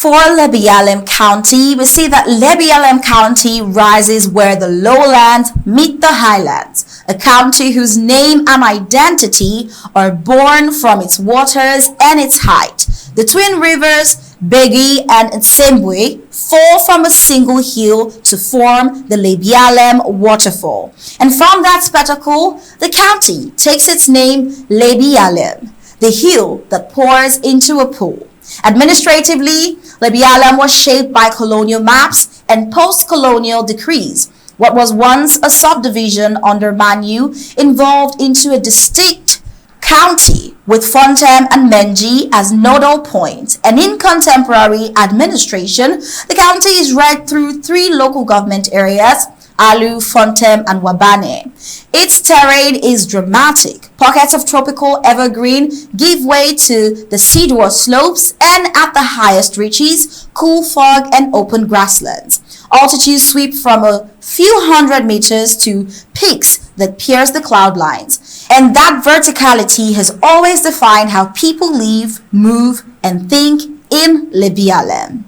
For Lebialem County, we see that Lebialem County rises where the lowlands meet the highlands, a county whose name and identity are born from its waters and its height. The twin rivers, Begi and Nsembwe, fall from a single hill to form the Lebialem waterfall. And from that spectacle, the county takes its name Lebialem, the hill that pours into a pool. Administratively, Lebialem was shaped by colonial maps and post-colonial decrees. What was once a subdivision under Manu evolved into a distinct county with Fontem and Menji as nodal points. And in contemporary administration, the county is read through three local government areas: Alu, Fontem, and Wabane. Its terrain is dramatic. Pockets of tropical evergreen give way to deciduous slopes, and at the highest reaches, cool fog and open grasslands. Altitudes sweep from a few hundred meters to peaks that pierce the cloud lines. And that verticality has always defined how people live, move, and think in Lebialem.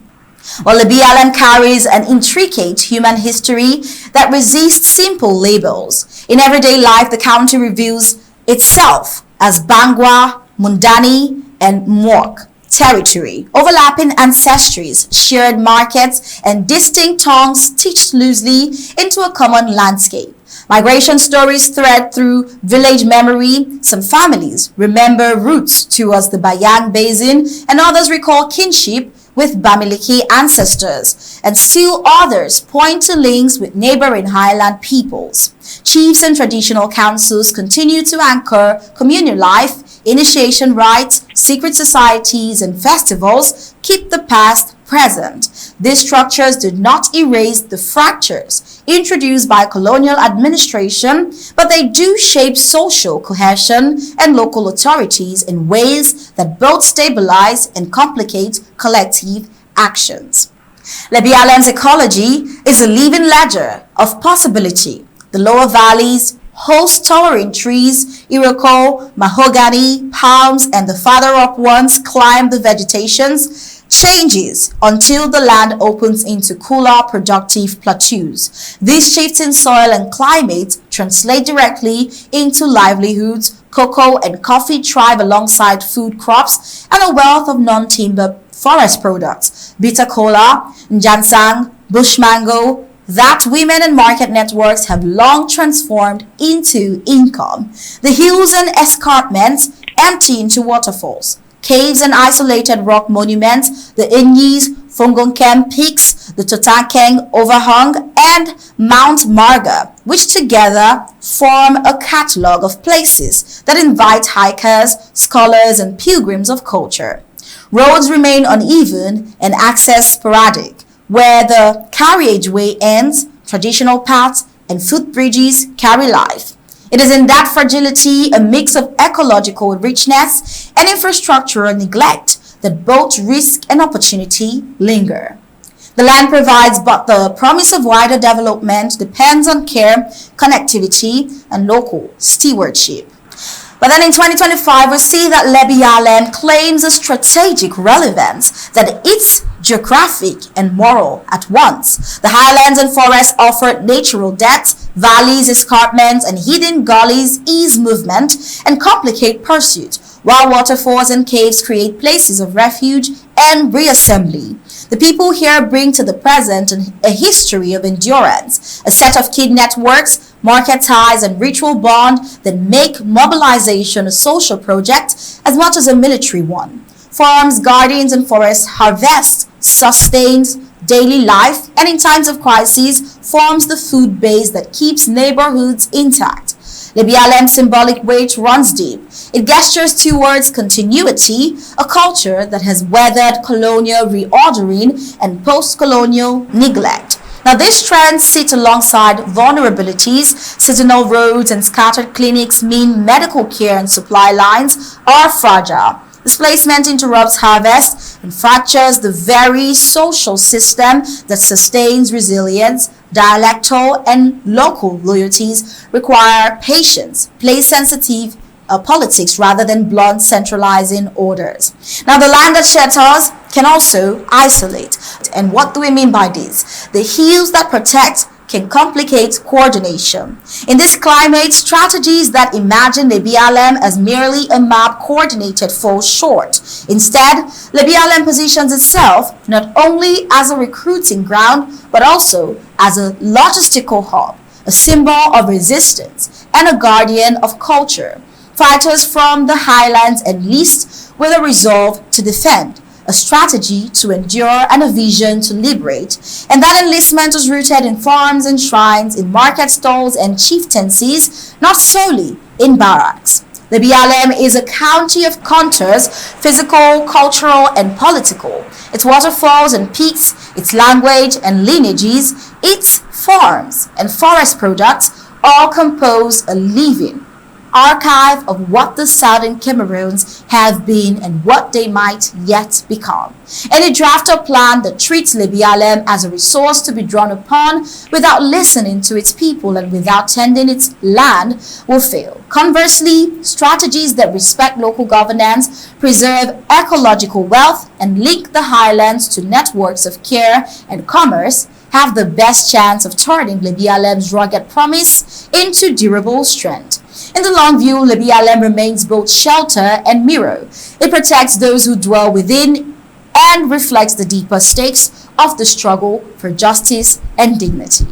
Well, Lebialem carries an intricate human history that resists simple labels. In everyday life, the county reveals itself as Bangwa, Mundani, and Mwok territory, overlapping ancestries, shared markets, and distinct tongues stitched loosely into a common landscape. Migration stories thread through village memory. Some families remember roots towards the Bayang Basin, and others recall kinship with Bamileke ancestors, and still others point to links with neighboring highland peoples. Chiefs and traditional councils continue to anchor communal life. Initiation rites, secret societies, and festivals keep the past present. These structures do not erase the fractures introduced by colonial administration, but they do shape social cohesion and local authorities in ways that both stabilize and complicate collective actions. Lebialem's ecology is a living ledger of possibility. The lower valleys host towering trees, Iroko, mahogany, palms, and the farther up ones climb the vegetations, changes until the land opens into cooler, productive plateaus. These shifts in soil and climate translate directly into livelihoods. Cocoa and coffee thrive alongside food crops and a wealth of non-timber forest products. Bitter cola, njansang, bush mango, that women and market networks have long transformed into income. The hills and escarpments empty into waterfalls. Caves and isolated rock monuments, the Inyis, Fongonkem peaks, the Totankeng overhang, and Mount Marga, which together form a catalogue of places that invite hikers, scholars, and pilgrims of culture. Roads remain uneven and access sporadic. Where the carriageway ends, traditional paths and footbridges carry life. It is in that fragility, a mix of ecological richness and infrastructural neglect, that both risk and opportunity linger. The land provides, but the promise of wider development depends on care, connectivity, and local stewardship. But then in 2025, we see that Lebialem claims a strategic relevance, that it's geographic and moral at once. The highlands and forests offer natural depths, valleys, escarpments, and hidden gullies ease movement and complicate pursuit, while waterfalls and caves create places of refuge and reassembly. The people here bring to the present a history of endurance, a set of key networks, market ties, and ritual bond that make mobilization a social project as much as a military one. Farms, gardens, and forests harvest, sustains daily life, and in times of crisis forms the food base that keeps neighborhoods intact. Lebialem's symbolic weight runs deep. It gestures towards continuity, a culture that has weathered colonial reordering and post-colonial neglect. Now, these trends sit alongside vulnerabilities. Seasonal roads and scattered clinics mean medical care and supply lines are fragile. Displacement interrupts harvest and fractures the very social system that sustains resilience. Dialectal and local loyalties require patience, place-sensitive politics rather than blunt centralizing orders. Now, the land that shelters can also isolate. And what do we mean by this? The hills that protect can complicate coordination. In this climate, strategies that imagine Lebialem as merely a map coordinated fall short. Instead, Lebialem positions itself not only as a recruiting ground, but also as a logistical hub, a symbol of resistance, and a guardian of culture. Fighters from the highlands enlist with a resolve to defend, a strategy to endure, and a vision to liberate. And that enlistment was rooted in farms and shrines, in market stalls and chieftaincies, not solely in barracks. Lebialem is a county of contours, physical, cultural, and political. Its waterfalls and peaks, its language and lineages, its farms and forest products all compose a living archive of what the Southern Cameroons have been and what they might yet become. Any draft or plan that treats Lebialem as a resource to be drawn upon without listening to its people and without tending its land will fail. Conversely, strategies that respect local governance, preserve ecological wealth, and link the highlands to networks of care and commerce have the best chance of turning Lebialem's rugged promise into durable strength. In the long view, Lebialem remains both shelter and mirror. It protects those who dwell within and reflects the deeper stakes of the struggle for justice and dignity.